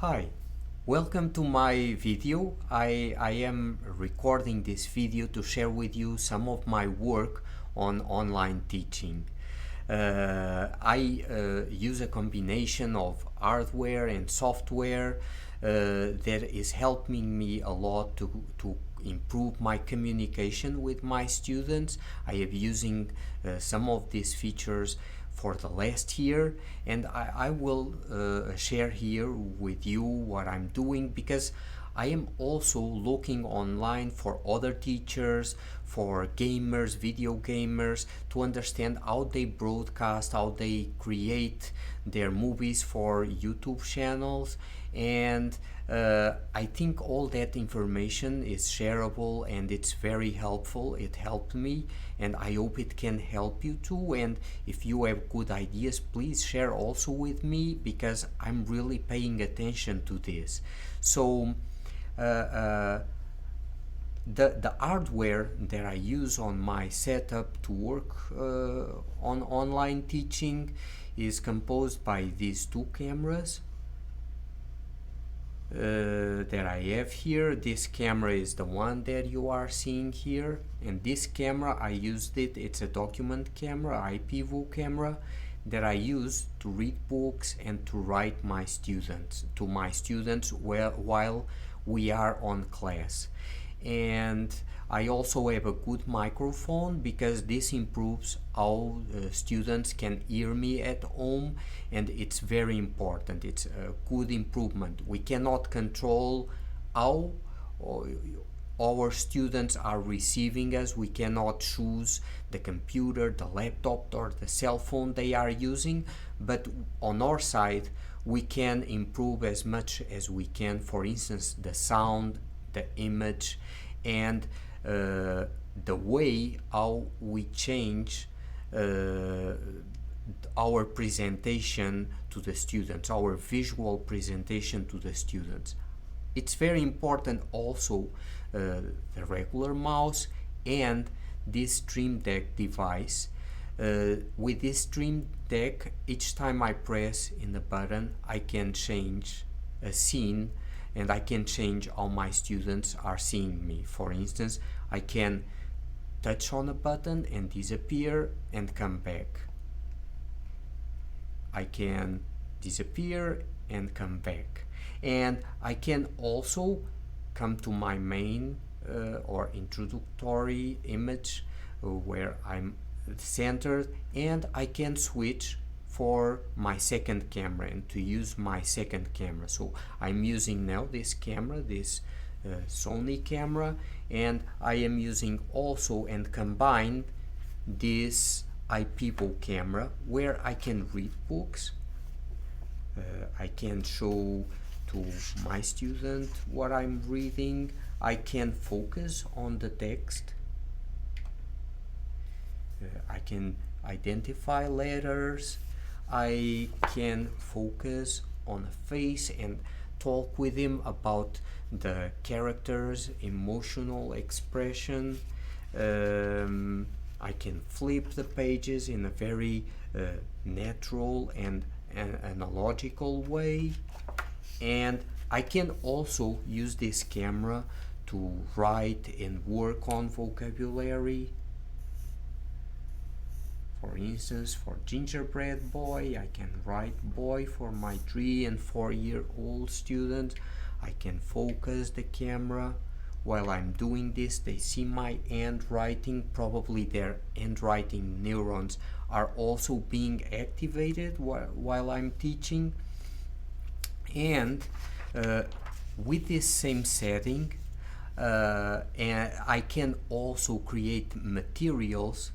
Hi, welcome to my video. I am recording this video to share with you some of my work on online teaching. I use a combination of hardware and software that is helping me a lot to improve my communication with my students. I am using some of these features for the last year, and I will share here with you what I'm doing, because I am also looking online for other teachers, for gamers, video gamers, to understand how they broadcast, how they create their movies for YouTube channels. And I think all that information is shareable and it's very helpful. It helped me, and I hope it can help you too. And if you have good ideas, please share also with me, because I'm really paying attention to this. So the hardware that I use on my setup to work on online teaching is composed by these two cameras that I have here. This camera is the one that you are seeing here, and this camera I used it's a document camera, IPVO camera, that I use to read books and to write to my students while we are on class. And I also have a good microphone, because this improves how students can hear me at home, and it's very important. It's a good improvement. We cannot control how our students are receiving us. We cannot choose the computer, the laptop, or the cell phone they are using, but on our side we can improve as much as we can. For instance, the sound, the image, and the way how we change our presentation to the students, our visual presentation to the students. It's very important also the regular mouse and this Stream Deck device. With this Stream Deck, each time I press in the button, I can change a scene, and I can change how my students are seeing me. For instance, I can touch on a button and disappear and come back. I can disappear and come back. And I can also come to my main or introductory image where I'm centered, and I can switch for my second camera and to use my second camera. So I'm using now this camera, this Sony camera, and I am using also and combine this IPVO camera, where I can read books. I can show to my student what I'm reading. I can focus on the text. I can identify letters. I can focus on a face and talk with him about the characters, emotional expression. I can flip the pages in a very natural and analogical way. And I can also use this camera to write and work on vocabulary. For instance, for gingerbread boy, I can write boy for my 3 and 4-year-old students. I can focus the camera. While I'm doing this, they see my handwriting. Probably their handwriting neurons are also being activated while I'm teaching. And with this same setting, and I can also create materials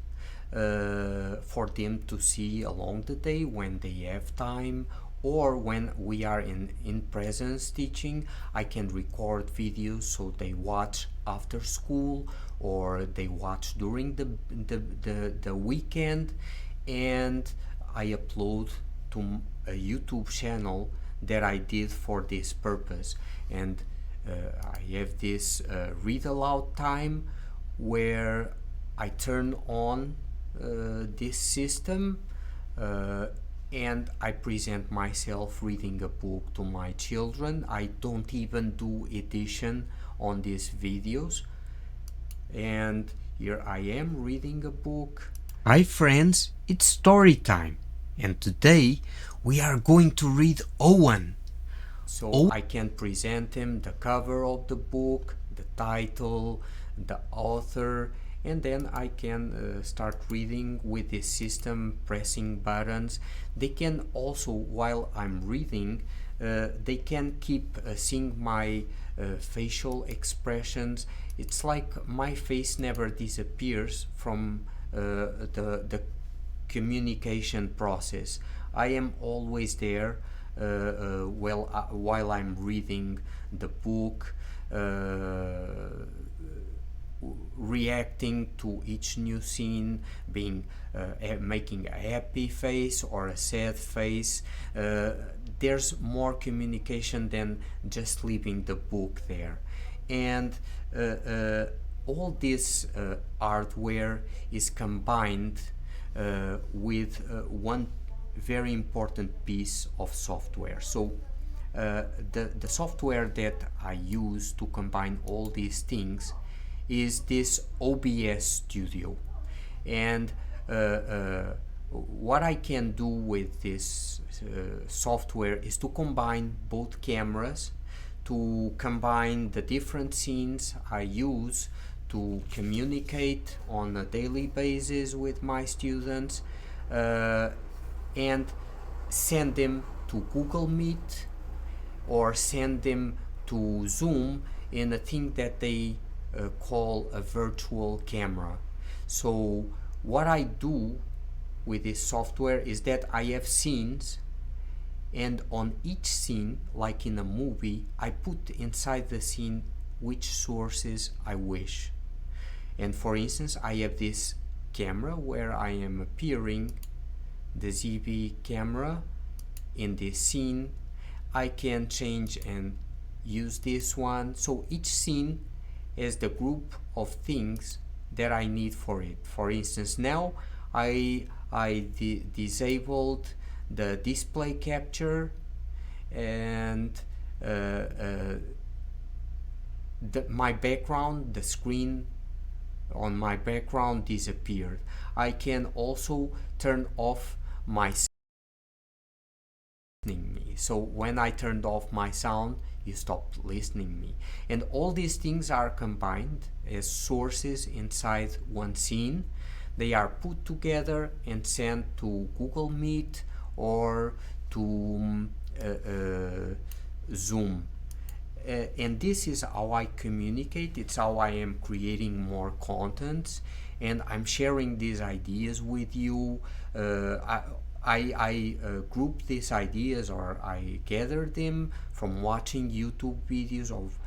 for them to see along the day when they have time, or when we are in presence teaching. I can record videos so they watch after school, or they watch during the weekend, and I upload to a YouTube channel that I did for this purpose. And I have this read-aloud time where I turn on this system and I present myself reading a book to my children. I don't even do edition on these videos. And here I am reading a book. Hi friends, it's story time, and today we are going to read Owen. So I can present him the cover of the book, the title, the author, and then I can start reading with this system, pressing buttons. They can also, while I'm reading, they can keep seeing my facial expressions. It's like my face never disappears from the communication process. I am always there while I'm reading the book, reacting to each new scene, being making a happy face or a sad face. There's more communication than just leaving the book there. And all this hardware is combined with one very important piece of software. So the software that I use to combine all these things is this OBS Studio. And what I can do with this software is to combine both cameras, to combine the different scenes I use to communicate on a daily basis with my students, and send them to Google Meet or send them to Zoom in a thing that they call a virtual camera. So what I do with this software is that I have scenes, and on each scene, like in a movie, I put inside the scene which sources I wish. And for instance, I have this camera where I am appearing, the ZV camera. In this scene I can change and use this one. So each scene has the group of things that I need for it. For instance, now I disabled the display capture, and my background, the screen on my background disappeared. I can also turn off my listening me. So when I turned off my sound, you stopped listening me. And all these things are combined as sources inside one scene. They are put together and sent to Google Meet or to Zoom. And this is how I communicate. It's how I am creating more content, and I'm sharing these ideas with you. I group these ideas, or I gather them from watching YouTube videos of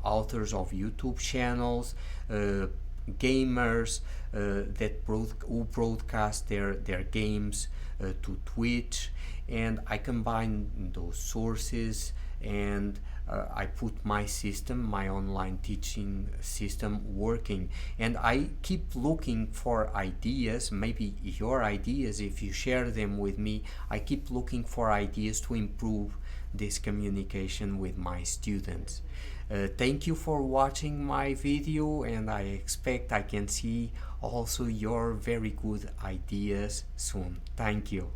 authors of YouTube channels, gamers who broadcast their games to Twitch, and I combine those sources, and I put my system, my online teaching system, working. And I keep looking for ideas, maybe your ideas, if you share them with me. I keep looking for ideas to improve this communication with my students. Thank you for watching my video, and I expect I can see also your very good ideas soon. Thank you.